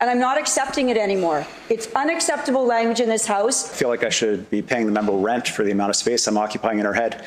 And I'm not accepting it anymore. It's unacceptable language in this House. I feel like I should be paying the member rent for the amount of space I'm occupying in her head.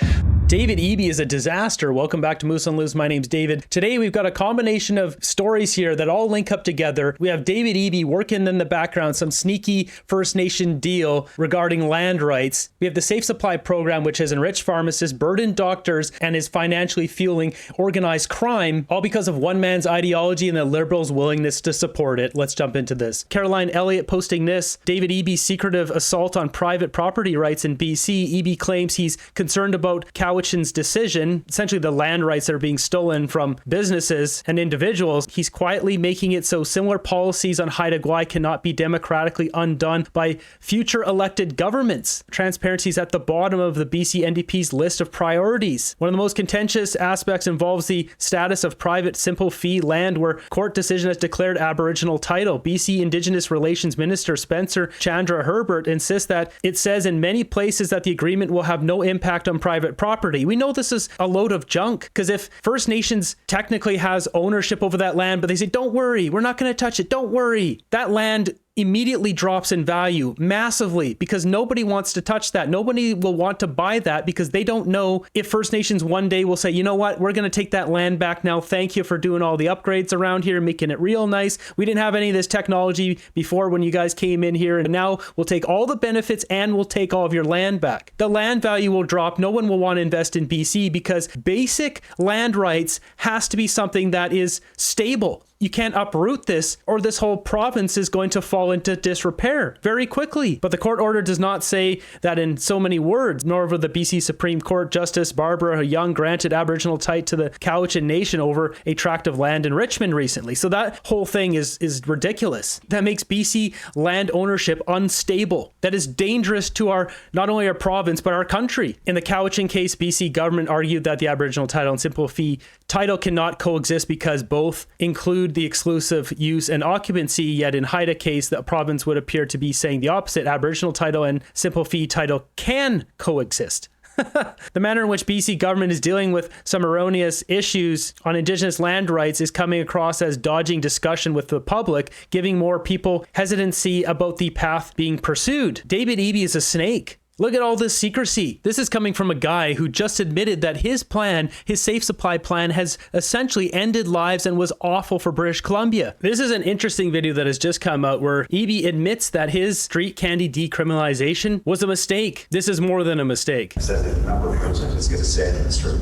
David Eby is a disaster. Welcome back to Moose on Loose. My name's David. Today we've got a combination of stories here that all link up together. We have David Eby working in the background, some sneaky First Nation deal regarding land rights. We have the Safe Supply program, which has enriched pharmacists, burdened doctors, and is financially fueling organized crime, all because of one man's ideology and the Liberals' willingness to support it. Let's jump into this. Caroline Elliott posting this. David Eby's secretive assault on private property rights in BC. Eby claims he's concerned about Cowichan's decision, essentially the land rights that are being stolen from businesses and individuals. He's quietly making it so similar policies on Haida Gwaii cannot be democratically undone by future elected governments. Transparency is at the bottom of the BC NDP's list of priorities. One of the most contentious aspects involves the status of private simple fee land where court decision has declared Aboriginal title. BC Indigenous Relations Minister Spencer Chandra Herbert insists that it says in many places that the agreement will have no impact on private property. We know this is a load of junk because if First Nations technically has ownership over that land, but they say, don't worry, we're not going to touch it, don't worry, that land immediately drops in value massively because nobody wants to touch that. Nobody will want to buy that because they don't know if First Nations one day will say, you know what, we're going to take that land back now. Thank you for doing all the upgrades around here, making it real nice. We didn't have any of this technology before when you guys came in here, and now we'll take all the benefits and we'll take all of your land back. The land value will drop. No one will want to invest in BC because basic land rights has to be something that is stable. You can't uproot this or this whole province is going to fall into disrepair very quickly. But the court order does not say that in so many words, nor will the BC Supreme Court Justice Barbara Young granted Aboriginal title to the Cowichan Nation over a tract of land in Richmond recently. So that whole thing is ridiculous. That makes BC land ownership unstable. That is dangerous to our, not only our province, but our country. In the Cowichan case, BC government argued that the Aboriginal title and simple fee title cannot coexist because both include the exclusive use and occupancy, yet in Haida case, the province would appear to be saying the opposite. Aboriginal title and simple fee title can coexist. The manner in which BC government is dealing with some erroneous issues on Indigenous land rights is coming across as dodging discussion with the public, giving more people hesitancy about the path being pursued. David Eby is a snake. Look at all this secrecy. This is coming from a guy who just admitted that his plan, his safe supply plan, has essentially ended lives and was awful for British Columbia. This is an interesting video that has just come out where Eby admits that his street candy decriminalization was a mistake. This is more than a mistake. I said that a number of times, I just get to say it in this room.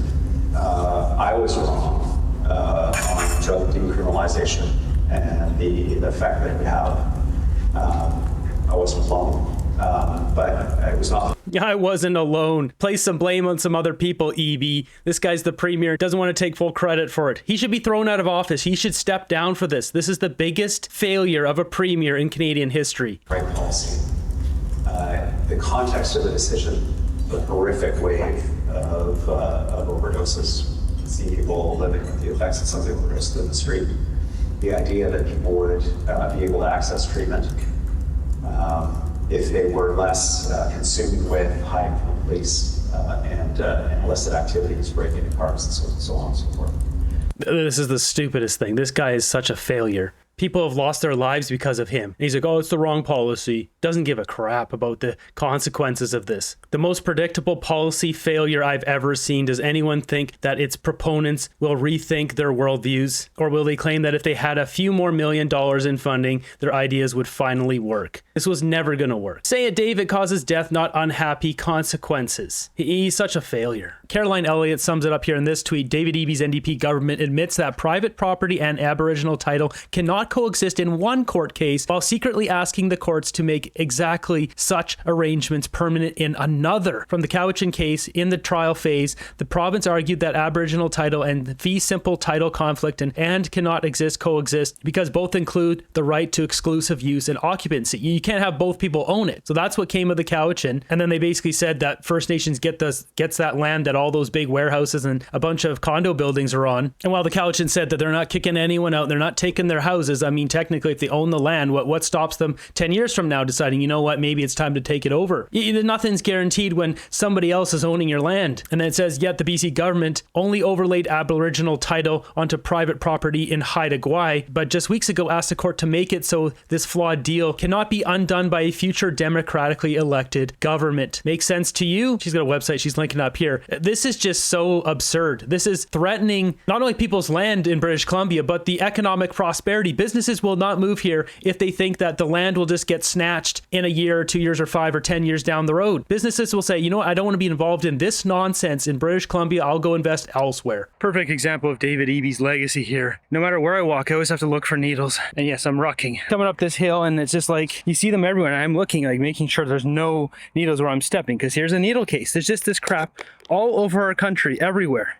I was wrong on drug decriminalization and the effect that it would have. I wasn't alone. But I was not. Yeah, I wasn't alone. Place some blame on some other people, Eby. This guy's the premier, doesn't want to take full credit for it. He should be thrown out of office. He should step down for this. This is the biggest failure of a premier in Canadian history. Right policy. The context of the decision, the horrific wave of overdoses, see people living with the effects of something overdosed in the street. The idea that people would be able to access treatment if they were less consumed with hiding from police and illicit activities, breaking into cars and so on and so forth. This is the stupidest thing. This guy is such a failure. People have lost their lives because of him. And he's like, oh, it's the wrong policy. Doesn't give a crap about the consequences of this. The most predictable policy failure I've ever seen. Does anyone think that its proponents will rethink their worldviews? Or will they claim that if they had a few more $1 million in funding, their ideas would finally work? This was never going to work. Say it, David causes death, not unhappy consequences. He's such a failure. Caroline Elliott sums it up here in this tweet. David Eby's NDP government admits that private property and Aboriginal title cannot coexist in one court case while secretly asking the courts to make exactly such arrangements permanent in another. From the Cowichan case, in the trial phase, the province argued that Aboriginal title and fee simple title conflict and cannot coexist because both include the right to exclusive use and occupancy. You can't have both people own it. So that's what came of the Cowichan. And then they basically said that First Nations gets that land that all those big warehouses and a bunch of condo buildings are on. And while the Cowichan said that they're not kicking anyone out, they're not taking their houses, Because I mean, technically, if they own the land, what stops them 10 years from now deciding, you know what, maybe it's time to take it over? Nothing's guaranteed when somebody else is owning your land. And then it says, yet the BC government only overlaid Aboriginal title onto private property in Haida Gwaii, but just weeks ago asked the court to make it so this flawed deal cannot be undone by a future democratically elected government. Makes sense to you? She's got a website she's linking up here. This is just so absurd. This is threatening not only people's land in British Columbia, but the economic prosperity. Businesses will not move here if they think that the land will just get snatched in a year or 2 years or 5 or 10 years down the road. Businesses will say, you know what, I don't want to be involved in this nonsense in British Columbia. I'll go invest elsewhere. Perfect example of David Eby's legacy here. No matter where I walk, I always have to look for needles. And yes, I'm rucking. Coming up this hill, and it's just like, you see them everywhere, and I'm looking, like making sure there's no needles where I'm stepping, because here's a needle case. There's just this crap all over our country, everywhere.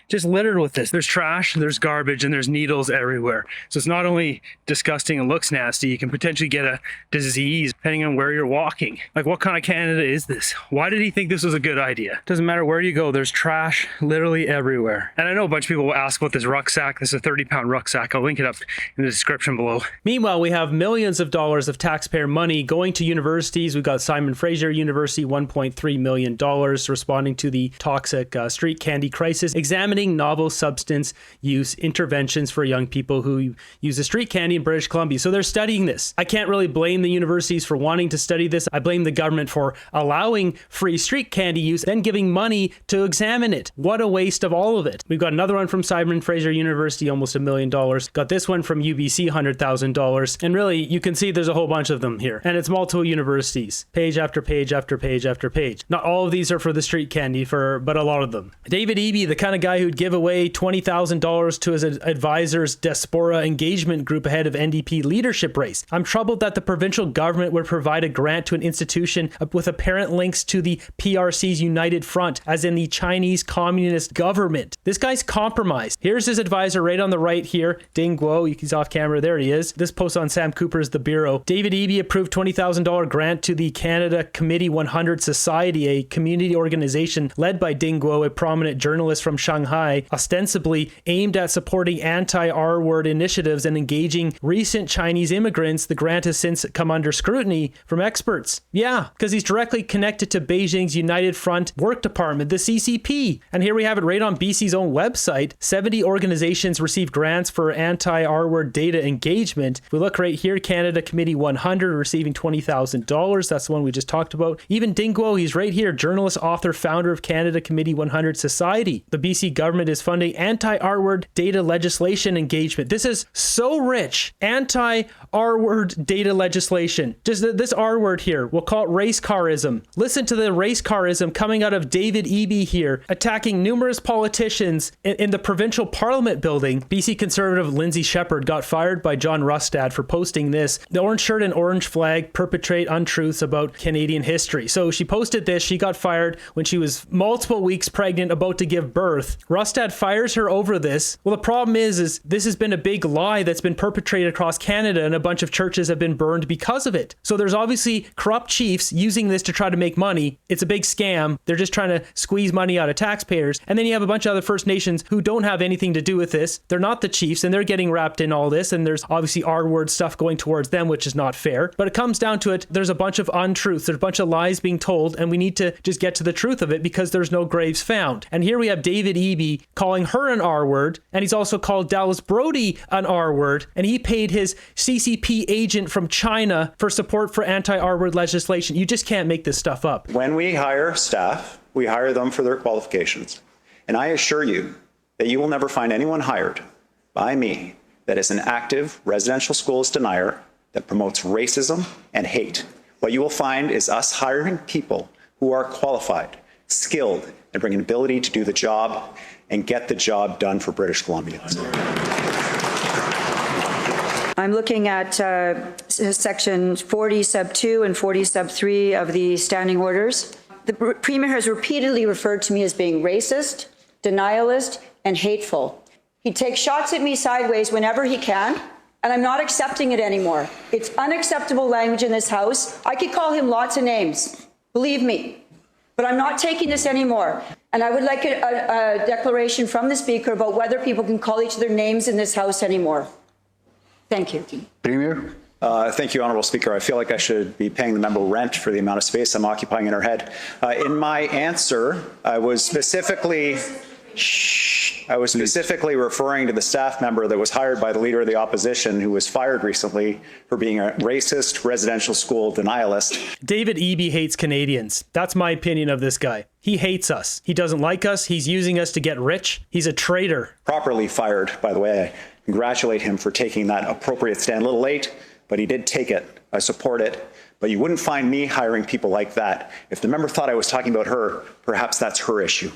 Just littered with this. There's trash, there's garbage, and there's needles everywhere. So it's not only disgusting and looks nasty, you can potentially get a disease depending on where you're walking. Like, what kind of Canada is this? Why did he think this was a good idea? Doesn't matter where you go, there's trash literally everywhere. And I know a bunch of people will ask about this rucksack. This is a 30-pound rucksack. I'll link it up in the description below. Meanwhile, we have millions of dollars of taxpayer money going to universities. We've got Simon Fraser University, $1.3 million, responding to the toxic street candy crisis, examining novel substance use interventions for young people who use the street candy in British Columbia. So they're studying this. I can't really blame the universities for wanting to study this. I blame the government for allowing free street candy use, then giving money to examine it. What a waste of all of it. We've got another one from Simon Fraser University, almost $1 million. Got this one from UBC, $100,000. And really, you can see there's a whole bunch of them here. And it's multiple universities. Page after page after page after page. Not all of these are for the street candy, but a lot of them. David Eby, the kind of guy who'd give away $20,000 to his advisor's diaspora engagement group ahead of NDP leadership race. I'm troubled that the provincial government would provide a grant to an institution with apparent links to the PRC's United Front, as in the Chinese Communist government. This guy's compromised. Here's his advisor right on the right here, Ding Guo. He's off camera. There he is. This post on Sam Cooper's The Bureau. David Eby approved $20,000 grant to the Canada Committee 100 Society, a community organization led by Ding Guo, a prominent journalist from Shanghai, ostensibly aimed at supporting anti-R-word initiatives and engaging recent Chinese immigrants. The grant has since come under scrutiny from experts. Yeah, because he's directly connected to Beijing's United Front Work Department, the CCP. And here we have it right on BC's own website. 70 organizations received grants for anti-R-word data engagement. If we look right here, Canada Committee 100 receiving $20,000. That's the one we just talked about. Even Ding Guo, he's right here, journalist, author, founder of Canada Committee 100 Society. The BC government is funding anti-R-word data legislation engagement. This is so rich. Anti-R-word data legislation. Just this R-word here, we'll call it race carism. Listen to the race carism coming out of David Eby here, attacking numerous politicians in the provincial parliament building. BC Conservative Lindsay Shepherd got fired by John Rustad for posting this. The orange shirt and orange flag perpetrate untruths about Canadian history. So she posted this. She got fired when she was multiple weeks pregnant, about to give birth. Rustad fires her over this. Well, the problem is this has been a big lie that's been perpetrated across Canada, and a bunch of churches have been burned because of it. So there's obviously corrupt chiefs using this to try to make money. It's a big scam. They're just trying to squeeze money out of taxpayers. And then you have a bunch of other First Nations who don't have anything to do with this. They're not the chiefs, and they're getting wrapped in all this. And there's obviously R-word stuff going towards them, which is not fair. But it comes down to it, there's a bunch of untruths. There's a bunch of lies being told, and we need to just get to the truth of it, because there's no graves found. And here we have David Eby calling her an R-word, and he's also called Dallas Brody an R-word, and he paid his CCP agent from China for support for anti-R-word legislation. You just can't make this stuff up. When we hire staff, we hire them for their qualifications. And I assure you that you will never find anyone hired by me that is an active residential schools denier that promotes racism and hate. What you will find is us hiring people who are qualified, skilled, and bring an ability to do the job and get the job done for British Columbians. I'm looking at section 40 sub 2 and 40 sub 3 of the standing orders. The Premier has repeatedly referred to me as being racist, denialist, and hateful. He takes shots at me sideways whenever he can, and I'm not accepting it anymore. It's unacceptable language in this House. I could call him lots of names, believe me, but I'm not taking this anymore. And I would like a declaration from the Speaker about whether people can call each other names in this House anymore. Thank you. Premier? Thank you, Honourable Speaker. I feel like I should be paying the member rent for the amount of space I'm occupying in her head. In my answer, I was specifically referring to the staff member that was hired by the Leader of the Opposition who was fired recently for being a racist residential school denialist. David Eby hates Canadians. That's my opinion of this guy. He hates us. He doesn't like us. He's using us to get rich. He's a traitor. Properly fired, by the way. I congratulate him for taking that appropriate stand. A little late, but he did take it. I support it. But you wouldn't find me hiring people like that. If the member thought I was talking about her, perhaps that's her issue.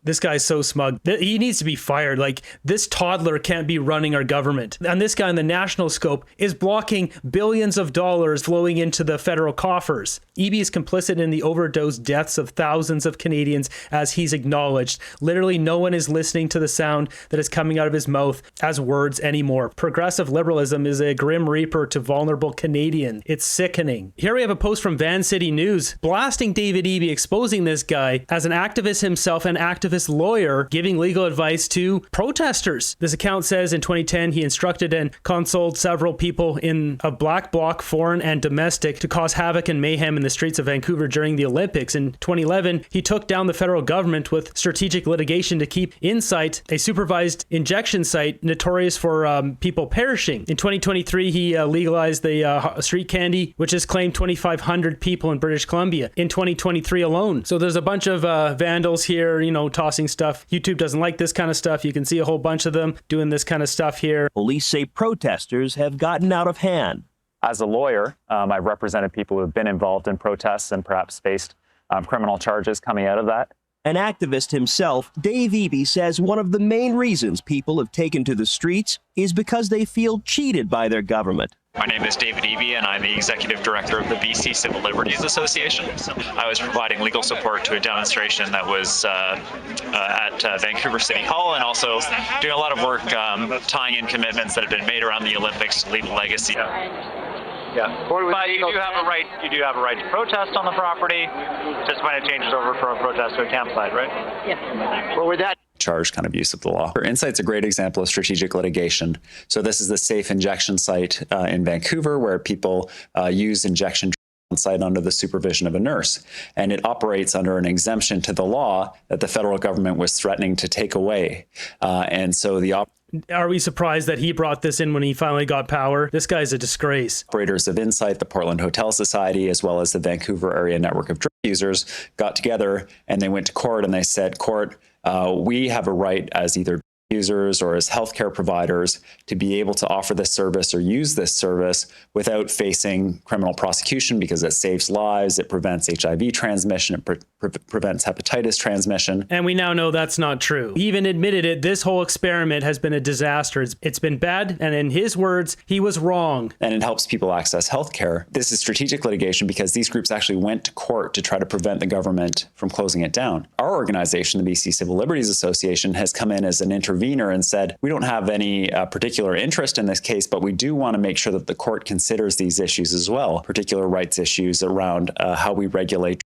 This guy's so smug. He needs to be fired. Like, this toddler can't be running our government. And this guy in the national scope is blocking billions of dollars flowing into the federal coffers. Eby is complicit in the overdose deaths of thousands of Canadians, as he's acknowledged. Literally, no one is listening to the sound that is coming out of his mouth as words anymore. Progressive liberalism is a grim reaper to vulnerable Canadians. It's sickening. Here we have a post from Van City News blasting David Eby, exposing this guy as an activist himself, an activist lawyer giving legal advice to protesters. This account says in 2010 he instructed and consoled several people in a black bloc, foreign and domestic, to cause havoc and mayhem in the streets of Vancouver during the Olympics. In 2011 he took down the federal government with strategic litigation to keep in sight a supervised injection site notorious for people perishing. In 2023 he legalized the street candy, which has claimed 2,500 people in British Columbia in 2023 alone. So there's a bunch of vandals here, you know, tossing stuff. YouTube doesn't like this kind of stuff. You can see a whole bunch of them doing this kind of stuff here. Police say protesters have gotten out of hand. As a lawyer, I've represented people who have been involved in protests and perhaps faced criminal charges coming out of that. An activist himself, Dave Eby says one of the main reasons people have taken to the streets is because they feel cheated by their government. My name is David Eby, and I'm the Executive Director of the BC Civil Liberties Association. I was providing legal support to a demonstration that was at Vancouver City Hall, and also doing a lot of work tying in commitments that have been made around the Olympics to leave a legacy. Yeah. But you do have a right. You do have a right to protest on the property, just when it changes over from a protest to a campsite, right? Yeah. Well, with that. Charged kind of use of the law. Insight's a great example of strategic litigation. So this is the safe injection site in Vancouver where people use injection on site under the supervision of a nurse. And it operates under an exemption to the law that the federal government was threatening to take away. And so Are we surprised that he brought this in when he finally got power? This guy's a disgrace. Operators of Insight, the Portland Hotel Society, as well as the Vancouver area network of drug users got together and they went to court and they said, court, we have a right as either users or as healthcare providers to be able to offer this service or use this service without facing criminal prosecution because it saves lives, it prevents HIV transmission, it prevents hepatitis transmission. And we now know that's not true. He even admitted it. This whole experiment has been a disaster. It's been bad, and in his words, he was wrong. And it helps people access healthcare. This is strategic litigation because these groups actually went to court to try to prevent the government from closing it down. Our organization, the BC Civil Liberties Association, has come in as an intervener and said, we don't have any particular interest in this case, but we do want to make sure that the court considers these issues as well, particular rights issues around how we regulate.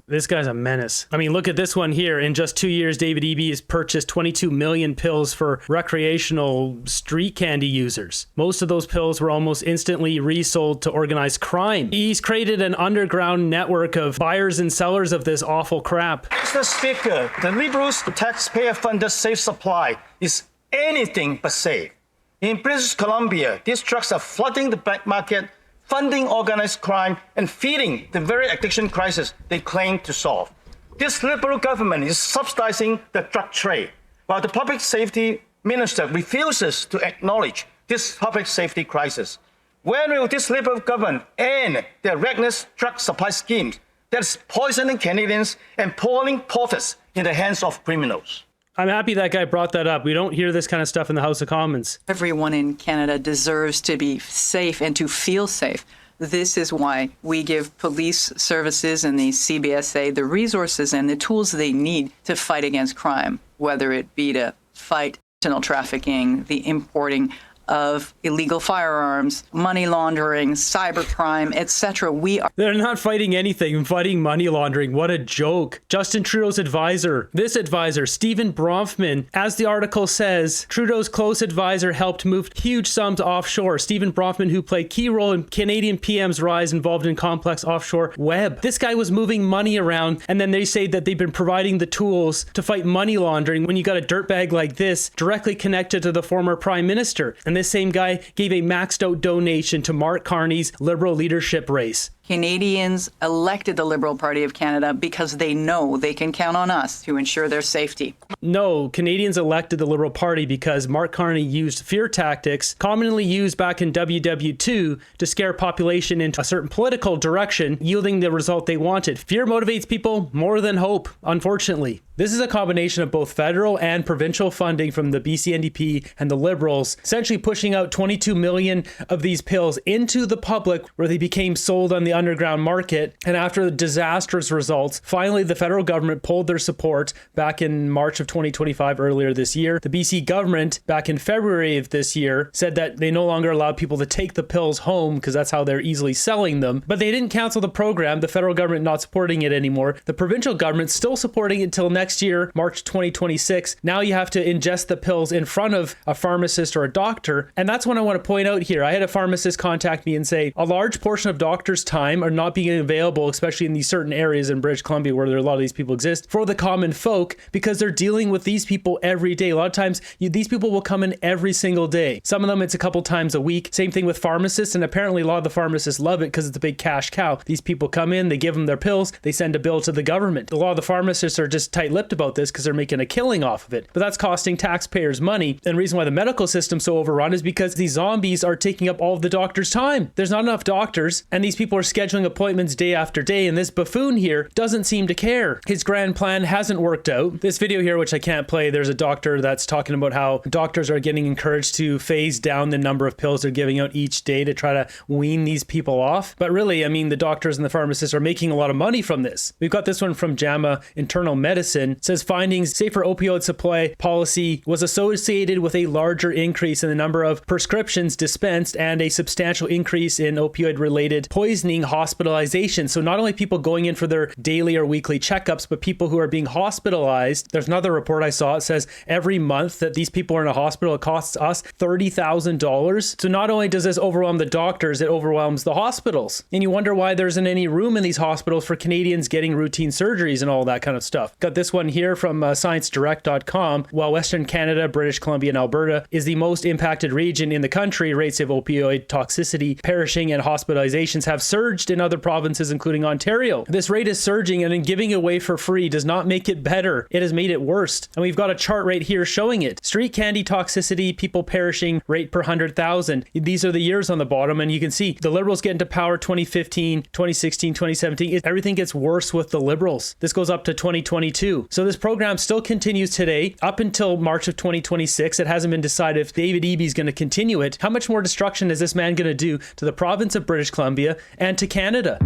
This guy's a menace. I mean, look at this one here. In just 2 years, David Eby has purchased 22 million pills for recreational street candy users. Most of those pills were almost instantly resold to organized crime. He's created an underground network of buyers and sellers of this awful crap. Mr. Speaker, the Liberals' taxpayer-funded safe supply is anything but safe. In British Columbia, these drugs are flooding the black market, funding organized crime, and feeding the very addiction crisis they claim to solve. This Liberal government is subsidizing the drug trade, while the public safety minister refuses to acknowledge this public safety crisis. When will this Liberal government end their reckless drug supply schemes that is poisoning Canadians and pouring profits in the hands of criminals? I'm happy that guy brought that up. We don't hear this kind of stuff in the House of Commons. Everyone in Canada deserves to be safe and to feel safe. This is why we give police services and the CBSA the resources and the tools they need to fight against crime, whether it be to fight fentanyl trafficking, the importing of illegal firearms, money laundering, cybercrime, etc. They're not fighting anything, fighting money laundering. What a joke. Justin Trudeau's advisor, this advisor, Stephen Bronfman, as the article says, Trudeau's close advisor helped move huge sums offshore. Stephen Bronfman, who played key role in Canadian PM's rise involved in complex offshore web. This guy was moving money around, and then they say that they've been providing the tools to fight money laundering when you got a dirtbag like this directly connected to the former prime minister. And this same guy gave a maxed out donation to Mark Carney's Liberal leadership race. Canadians elected the Liberal Party of Canada because they know they can count on us to ensure their safety. No, Canadians elected the Liberal Party because Mark Carney used fear tactics commonly used back in WW2 to scare population into a certain political direction, yielding the result they wanted. Fear motivates people more than hope, unfortunately. This is a combination of both federal and provincial funding from the BC NDP and the Liberals, essentially pushing out 22 million of these pills into the public where they became sold on the underground market. And after the disastrous results, finally the federal government pulled their support back in March of 2025 earlier this year. The BC government back in February of this year said that they no longer allowed people to take the pills home because that's how they're easily selling them. But they didn't cancel the program, the federal government not supporting it anymore. The provincial government still supporting it until next year, March 2026. Now you have to ingest the pills in front of a pharmacist or a doctor. And that's what I want to point out here. I had a pharmacist contact me and say a large portion of doctors' time are not being available, especially in these certain areas in British Columbia where there are a lot of these people exist, for the common folk because they're dealing with these people every day. A lot of times these people will come in every single day. Some of them it's a couple times a week. Same thing with pharmacists, and apparently a lot of the pharmacists love it because it's a big cash cow. These people come in, they give them their pills, they send a bill to the government. A lot of the pharmacists are just tight-lipped about this because they're making a killing off of it. But that's costing taxpayers money. And the reason why the medical system's so overrun is because these zombies are taking up all of the doctors' time. There's not enough doctors, and these people are scheduling appointments day after day, and this buffoon here doesn't seem to care. His grand plan hasn't worked out. This video here, which I can't play, there's a doctor that's talking about how doctors are getting encouraged to phase down the number of pills they're giving out each day to try to wean these people off. But really, I mean, the doctors and the pharmacists are making a lot of money from this. We've got this one from JAMA Internal Medicine. It says findings, safer opioid supply policy was associated with a larger increase in the number of prescriptions dispensed and a substantial increase in opioid-related poisoning hospitalization. So not only people going in for their daily or weekly checkups, but people who are being hospitalized. There's another report I saw. It says every month that these people are in a hospital, it costs us $30,000. So not only does this overwhelm the doctors, it overwhelms the hospitals. And you wonder why there isn't any room in these hospitals for Canadians getting routine surgeries and all that kind of stuff. Got this one here from ScienceDirect.com. While Western Canada, British Columbia, and Alberta is the most impacted region in the country, rates of opioid toxicity, perishing, and hospitalizations have surged in other provinces, including Ontario. This rate is surging, and in giving away for free does not make it better. It has made it worse. And we've got a chart right here showing it. Street candy toxicity, people perishing, rate per 100,000. These are the years on the bottom, and you can see the Liberals get into power 2015, 2016, 2017. Everything gets worse with the Liberals. This goes up to 2022. So this program still continues today up until March of 2026. It hasn't been decided if David Eby is going to continue it. How much more destruction is this man going to do to the province of British Columbia and to Canada?